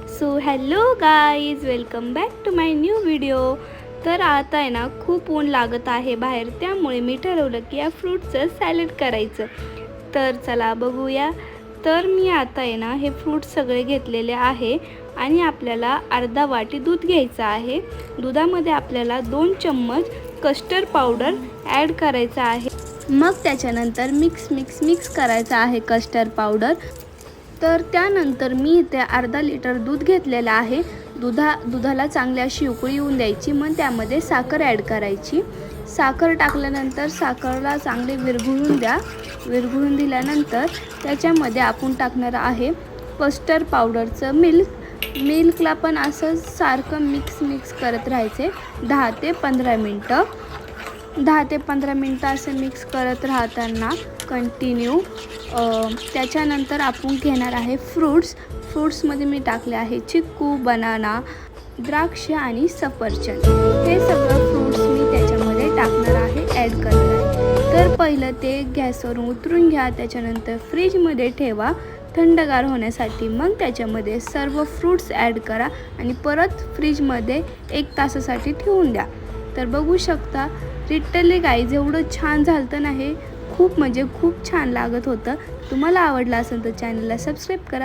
So hello guys, welcome back to my new video. तर आता आहे ना, खूप ऊन लागत आहे बाहेर, त्यामुळे मी ठरवलं की या फ्रूटचं सॅलड करायचं. तर चला बघूया. तर मी आता आहे ना, हे फ्रूट्स सगळे घेतलेले आहे आणि आपल्याला अर्धा वाटी दूध घ्यायचं आहे. दुधामध्ये आपल्याला 2 चम्मच कस्टर्ड पावडर ॲड करायचं आहे. मग त्याच्यानंतर मिक्स करायचं आहे कस्टर्ड पावडर. तर त्यानंतर मी इथे अर्धा लिटर दूध घेतलेलं आहे. दुधाला चांगली अशी उकळी येऊन द्यायची. मग त्यामध्ये साखर ॲड करायची. साखर टाकल्यानंतर साखरला चांगले विरघळून द्या. विरघळून दिल्यानंतर त्याच्यामध्ये आपण टाकणार आहे कस्टर्ड पावडरचं मिल्कला पण असं सारखं मिक्स करत राहायचे 10 ते 15 मिनटं. 10 ते 15 मिनटं असं मिक्स करत राहताना कंटिन्यू. त्याच्यानंतर आपण घेणार आहे फ्रूट्समध्ये मी टाकले आहे चिक्कू, बनाना, द्राक्ष आणि सफरचंद. हे सगळं फ्रूट्स मी त्याच्यामध्ये टाकणार आहे, ॲड करणार आहे. तर पहिलं ते गॅसवरून उतरून घ्या. त्याच्यानंतर फ्रीजमध्ये ठेवा थंडगार होण्यासाठी. मग त्याच्यामध्ये सर्व फ्रूट्स ॲड करा आणि परत फ्रीजमध्ये 1 तासासाठी ठेवून द्या. तर बघू शकता लिटरली गाईज एवढं छान झालं ना, हे खूप छान लागत होतं. तुम्हाला आवडलं असेल तर चॅनलला सबस्क्राईब करा.